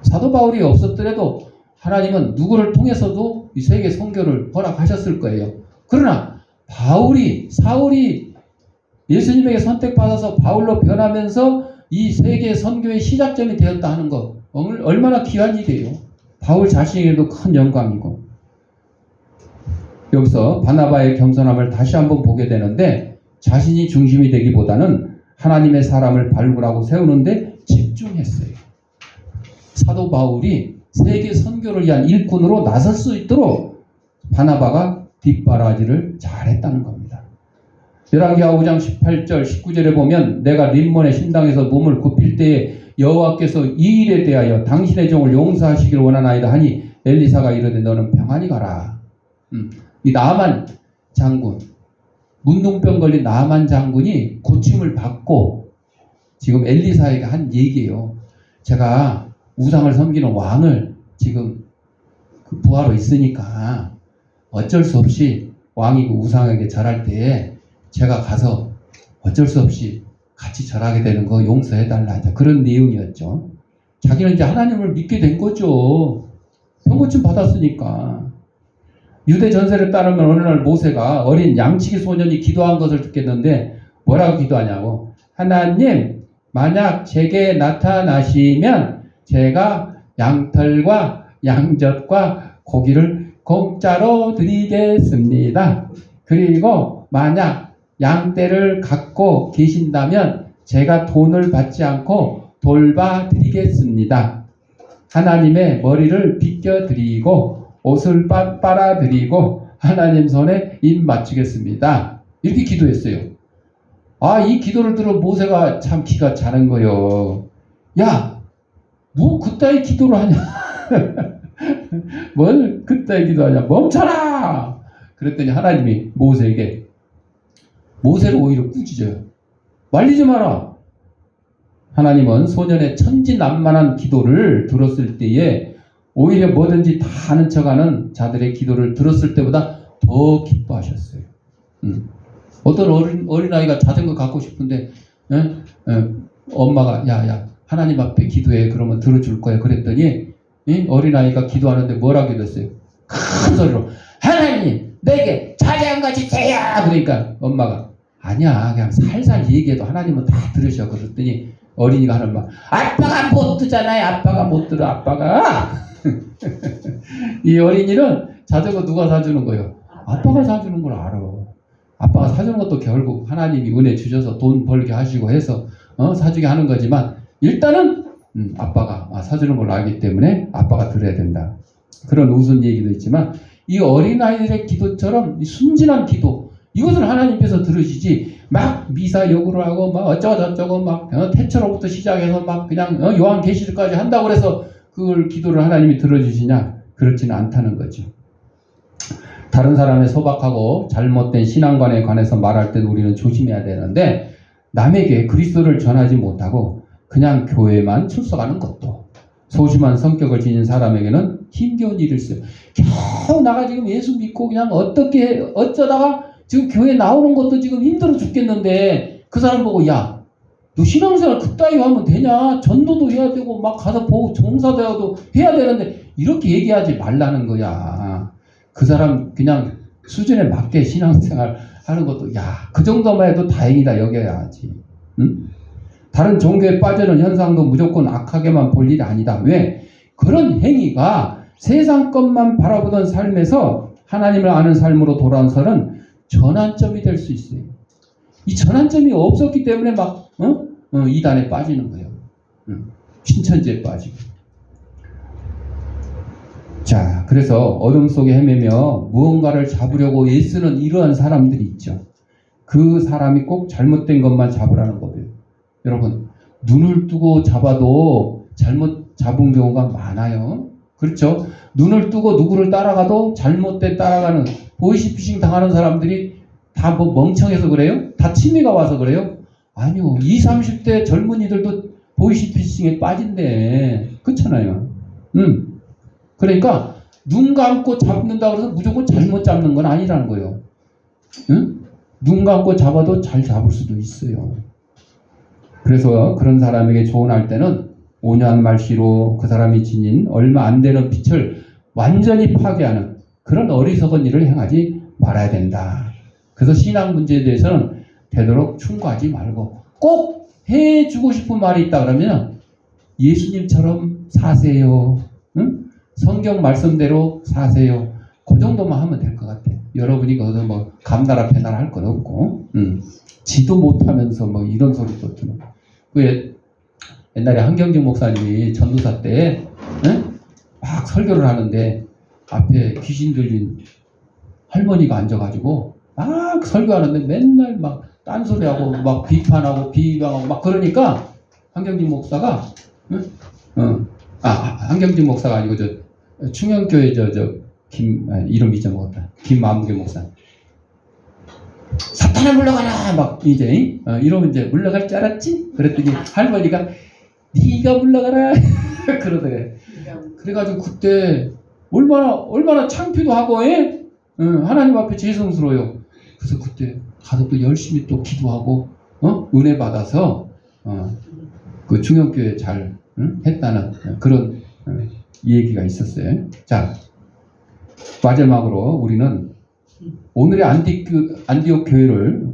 사도 바울이 없었더라도 하나님은 누구를 통해서도 이 세계 선교를 허락하셨을 거예요. 그러나 사울이 예수님에게 선택받아서 바울로 변하면서 이 세계 선교의 시작점이 되었다 하는 것 얼마나 귀한 일이에요. 바울 자신에게도 큰 영광이고. 여기서 바나바의 겸손함을 다시 한번 보게 되는데 자신이 중심이 되기보다는 하나님의 사람을 발굴하고 세우는데 집중했어요. 사도 바울이 세계 선교를 위한 일꾼으로 나설 수 있도록 바나바가 뒷바라지를 잘했다는 겁니다. 열왕기하 5장 18절 19절에 보면 내가 림몬의 신당에서 몸을 굽힐 때에 여호와께서 이 일에 대하여 당신의 종을 용서하시기를 원하나이다 하니 엘리사가 이르되 너는 평안히 가라. 이 나만 장군, 문둥병 걸린 나만 장군이 고침을 받고 지금 엘리사에게 한 얘기예요. 제가 우상을 섬기는 왕을 지금 그 부하로 있으니까 어쩔 수 없이 왕이 그 우상에게 절할 때에 제가 가서 어쩔 수 없이 같이 절하게 되는 거 용서해달라. 그런 내용이었죠. 자기는 이제 하나님을 믿게 된 거죠. 병고침 받았으니까. 유대 전설에 따르면 어느 날 모세가 어린 양치기 소년이 기도한 것을 듣겠는데 뭐라고 기도하냐고. 하나님, 만약 제게 나타나시면 제가 양털과 양젖과 고기를 공짜로 드리겠습니다. 그리고 만약 양떼를 갖고 계신다면 제가 돈을 받지 않고 돌봐드리겠습니다. 하나님의 머리를 빗겨드리고 옷을 빨아드리고 하나님 손에 입 맞추겠습니다. 이렇게 기도했어요. 이 기도를 들어 모세가 참 기가 차는 거요. 야, 뭐 그따위 기도를 하냐? 뭘 그따위 기도하냐? 멈춰라! 그랬더니 하나님이 모세에게 모세를 오히려 꾸짖어요. 말리지 마라. 하나님은 소년의 천진난만한 기도를 들었을 때에 오히려 뭐든지 다 아는 척하는 자들의 기도를 들었을 때보다 더 기뻐하셨어요. 어떤 어린아이가 자전거 갖고 싶은데 엄마가 야 하나님 앞에 기도해 그러면 들어줄 거야 그랬더니 어린아이가 기도하는데 뭐라고 기도했어요? 큰 소리로 하나님 내게 자전거 주세요. 그러니까 엄마가 아니야 그냥 살살 얘기해도 하나님은 다 들으셔. 그랬더니 어린이가 하는 말 아빠가 못 듣잖아요. 아빠가 못 들어. 아빠가 이 어린이는 자전거 누가 사주는 거예요? 아빠가 사주는 걸 알아. 아빠가 사주는 것도 결국 하나님이 은혜 주셔서 돈 벌게 하시고 해서 사주게 하는 거지만 일단은 아빠가 사주는 걸 알기 때문에 아빠가 들어야 된다. 그런 우스운 얘기도 있지만 이 어린아이들의 기도처럼 이 순진한 기도 이것을 하나님께서 들으시지 막 미사 요구를 하고 막 어쩌고저쩌고 막 태초로부터 시작해서 막 그냥 요한계시록까지 한다고 해서 그걸 기도를 하나님이 들어주시냐? 그렇지는 않다는 거죠. 다른 사람의 소박하고 잘못된 신앙관에 관해서 말할 때 우리는 조심해야 되는데 남에게 그리스도를 전하지 못하고 그냥 교회만 출석하는 것도 소심한 성격을 지닌 사람에게는 힘겨운 일일세요. 겨우 나가 지금 예수 믿고 그냥 어쩌다가 지금 교회 나오는 것도 지금 힘들어 죽겠는데 그 사람 보고 야 너 신앙생활 그따위 하면 되냐? 전도도 해야 되고 막 가서 보고 종사대회도 해야 되는데 이렇게 얘기하지 말라는 거야. 그 사람 그냥 수준에 맞게 신앙생활 하는 것도 그 정도만 해도 다행이다 여겨야지. 응? 다른 종교에 빠지는 현상도 무조건 악하게만 볼 일이 아니다. 왜? 그런 행위가 세상 것만 바라보던 삶에서 하나님을 아는 삶으로 돌아서는 전환점이 될 수 있어요. 이 전환점이 없었기 때문에 막 이단에 빠지는 거예요. 신천지에 빠지고. 자, 그래서 어둠 속에 헤매며 무언가를 잡으려고 애쓰는 이러한 사람들이 있죠. 그 사람이 꼭 잘못된 것만 잡으라는 거예요. 여러분, 눈을 뜨고 잡아도 잘못 잡은 경우가 많아요. 그렇죠? 눈을 뜨고 누구를 따라가도 잘못돼 따라가는 보이스피싱 당하는 사람들이 다 뭐 멍청해서 그래요? 다 취미가 와서 그래요? 아니요. 20, 30대 젊은이들도 보이스피싱에 빠진대. 그렇잖아요. 그러니까 눈 감고 잡는다고 해서 무조건 잘못 잡는 건 아니라는 거예요. 눈 감고 잡아도 잘 잡을 수도 있어요. 그래서 그런 사람에게 조언할 때는 온유한 말씨로 그 사람이 지닌 얼마 안 되는 빛을 완전히 파괴하는 그런 어리석은 일을 행하지 말아야 된다. 그래서 신앙 문제에 대해서는 되도록 충고하지 말고 꼭 해주고 싶은 말이 있다 그러면 예수님처럼 사세요. 성경 말씀대로 사세요. 그 정도만 하면 될 것 같아요. 여러분이 거기서 뭐 감나라 패나라 할 건 없고 지도 못하면서 뭐 이런 소리도 듣는 그 옛날에 한경직 목사님이 전도사 때 막 설교를 하는데 앞에 귀신 들린 할머니가 앉아가지고 설교하는데 맨날 막 딴소리하고 막 비판하고 비방하고 막 그러니까 한경진 목사가 한경진 목사가 아니고 저 충영교회 이름 잊어먹었다. 김만무교 목사. 사탄아 물러가라 막 이제 이러면 이제 물러갈 줄 알았지? 그랬더니 할머니가 네가 물러가라 그러더래. 그래가지고 그때 얼마나 창피도 하고 하나님 앞에 죄송스러워요. 그래서 그때 가서 또 열심히 또 기도하고 은혜 받아서 그 중형교회 잘 했다는 그런 얘기가 있었어요. 자, 마지막으로 우리는 오늘의 안디옥 교회를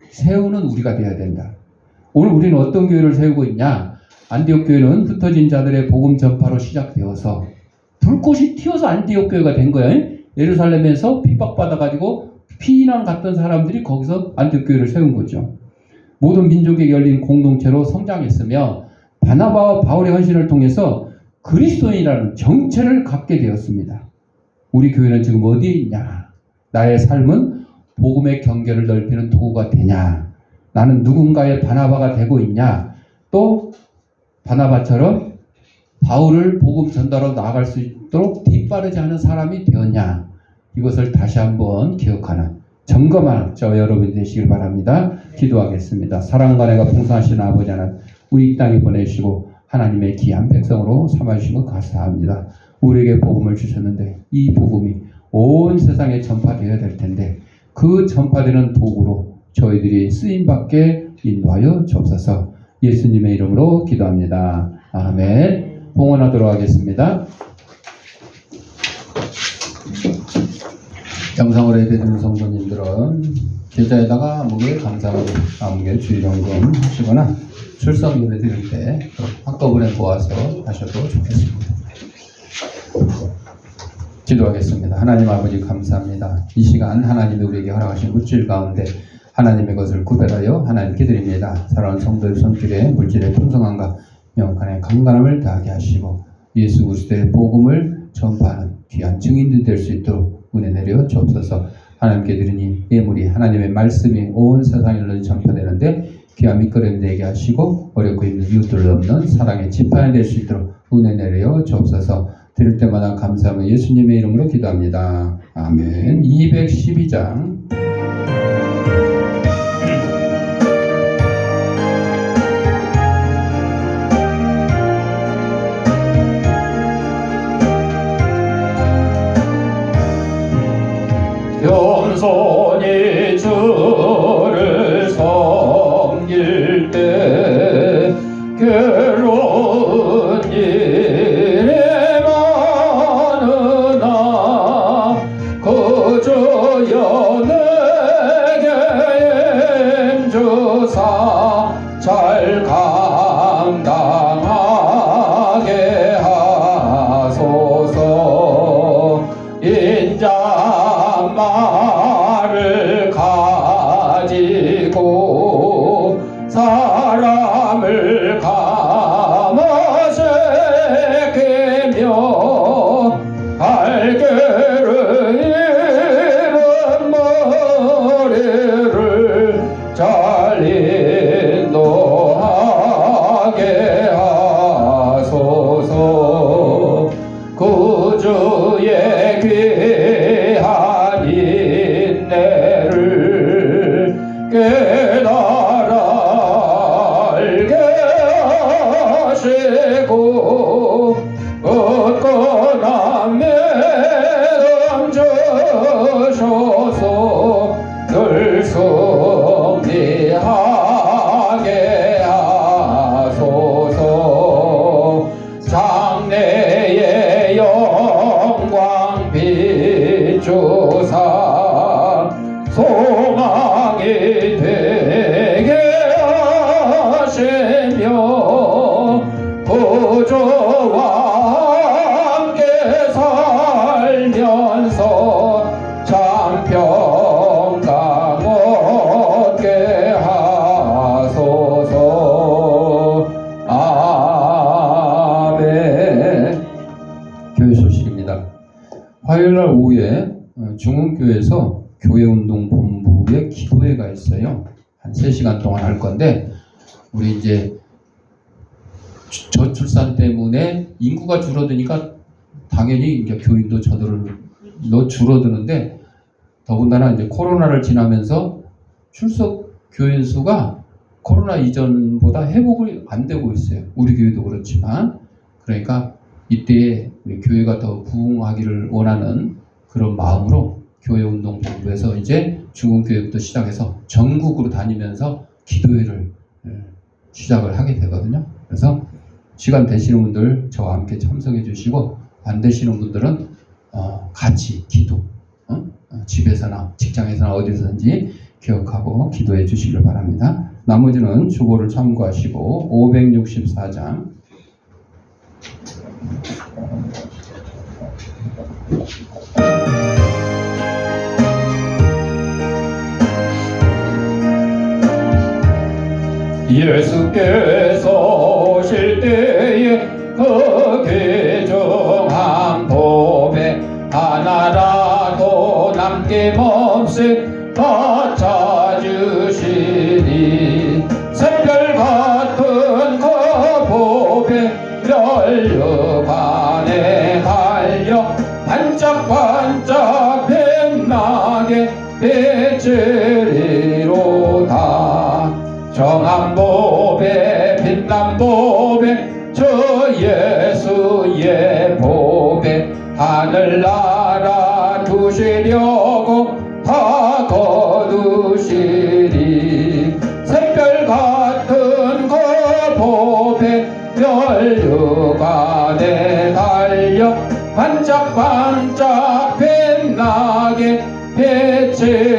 세우는 우리가 되어야 된다. 오늘 우리는 어떤 교회를 세우고 있냐? 안디옥 교회는 흩어진 자들의 복음 전파로 시작되어서 불꽃이 튀어서 안디옥 교회가 된 거예요. 예루살렘에서 핍박받아가지고 피난 갔던 사람들이 거기서 안디옥 교회를 세운 거죠. 모든 민족에 열린 공동체로 성장했으며 바나바와 바울의 헌신을 통해서 그리스도인이라는 정체를 갖게 되었습니다. 우리 교회는 지금 어디에 있냐? 나의 삶은 복음의 경계를 넓히는 도구가 되냐? 나는 누군가의 바나바가 되고 있냐? 또 바나바처럼 바울을 복음 전달로 나아갈 수 있도록 뒷바르지 않은 사람이 되었냐? 이것을 다시 한번 기억하는 점검하는 저 여러분이 되시길 바랍니다. 기도하겠습니다. 사랑과 내가 풍성하신 아버지 하나님, 우리 이 땅에 보내시고 하나님의 귀한 백성으로 삼아주시고 감사합니다. 우리에게 복음을 주셨는데 이 복음이 온 세상에 전파되어야 될 텐데 그 전파되는 도구로 저희들이 쓰임받게 인도하여 주옵소서. 예수님의 이름으로 기도합니다. 아멘. 봉헌하도록 하겠습니다. 영상으로 예배드리는 성도님들은 계좌에다가 아무개 감사하고 아무개 주일연금 하시거나 출석 예배 드릴 때 한꺼번에 모아서 하셔도 좋겠습니다. 기도하겠습니다. 하나님 아버지 감사합니다. 이 시간 하나님이 우리에게 허락하신 물질 가운데 하나님의 것을 구별하여 하나님께 드립니다. 사랑하는 성도의 손길에 물질의 풍성함과 영간의 강건함을 더하게 하시고 예수 그리스도의 복음을 전파하는 귀한 증인들이 될 수 있도록 은혜 내려 주옵소서. 하나님께 드리니 예물이 하나님의 말씀이 온 세상에 널리 전파되는데 귀한 밑거름이 되게 하시고 어렵고 힘든 이웃들 없는 사랑의 지팡이 될 수 있도록 은혜 내려 주옵소서. 드릴 때마다 감사하며 예수님의 이름으로 기도합니다. 아멘. 212장 겸손히 주를 섬길 때 괴로운 일이 많으나 그저 내게 임주사 잘 감당하게 하소서. 인자말을 가지고 사람을 감아새기며 알게를 잃은 머리를 잘 인도하게 하소서. 구주의 귀한 인내를 깨달아 알게 하시고 얻거나 매점 주셔서 늘 승리하게 하소서. 장래의 영광 비추사 소망이 되게 하시며 구주와 함께 살면서 참 평강 얻게 하소서. 아멘. 교회 소식입니다. 화요일날 오후에 중흥교회에서 교회운동 본부 오후에 기도회가 있어요. 한 3시간 동안 할 건데, 우리 이제 저출산 때문에 인구가 줄어드니까 당연히 이제 교인도 저들로 줄어드는데, 더군다나 이제 코로나를 지나면서 출석 교인 수가 코로나 이전보다 회복이 안 되고 있어요. 우리 교회도 그렇지만. 그러니까 이때에 우리 교회가 더 부흥하기를 원하는 그런 마음으로 교회운동본부에서 이제 중흥교회부터 시작해서 전국으로 다니면서 기도회를 시작을 하게 되거든요. 그래서 시간 되시는 분들 저와 함께 참석해 주시고, 안 되시는 분들은 같이 기도, 집에서나 직장에서나 어디서든지 기억하고 기도해 주시길 바랍니다. 나머지는 주보를 참고하시고 564장 예수께서 오실 때에 그 귀중한 법에 하나라도 남김없이 다 찾으시니, 샛별 같은 그 법에 멸류관에 달려 반짝반짝 빛나게 비치리로다. 정한 법에 빛난 법에 저 예수의 법에 하늘나라 두시려고 다 거두시리. 샛별 같은 그 법에 멸류관에 달려 반짝반짝 빛나게 비치리로다.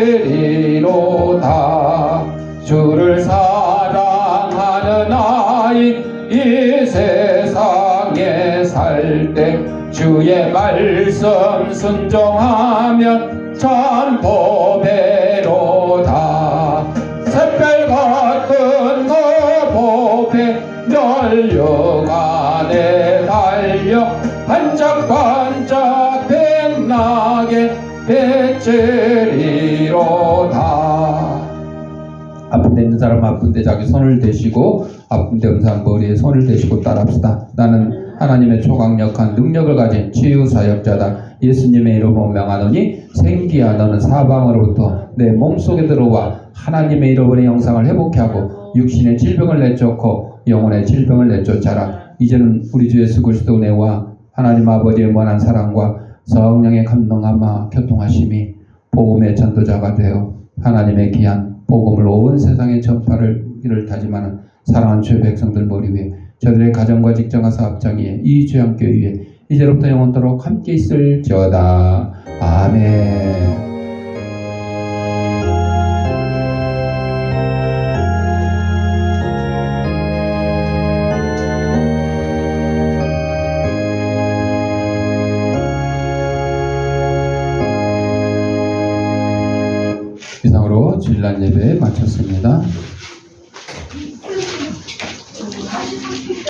주를 사랑하는 아이 이 세상에 살 때 주의 말씀 순종하면 참 보배로다. 샛별 같은 그 법에 멸류관에 달려 반짝반짝 빛나게 비치리로다. 아픈 데 있는 사람 아픈 데 자기 손을 대시고, 아픈 데 없는 사람 머리에 손을 대시고 따라합시다. 나는 하나님의 초강력한 능력을 가진 치유사역자다. 예수님의 이름으로 명하노니 생기야 너는 사방으로부터 내 몸속에 들어와 하나님의 이름의 영상을 회복케 하고 육신의 질병을 내쫓고 영혼의 질병을 내쫓아라. 이제는 우리 주 예수 그리스도 은혜와 하나님 아버지의 무한한 사랑과 성령의 감동함과 교통하심이 복음의 전도자가 되어 하나님의 귀한 복음을 온 세상에 전파를 다짐하는 사랑하는 주의 백성들 머리 위에, 저들의 가정과 직장과 사업장 위에, 이 주양교회 위에 이제로부터 영원토록 함께 있을지어다. 아멘. 이상으로 주일날 예배 마쳤습니다.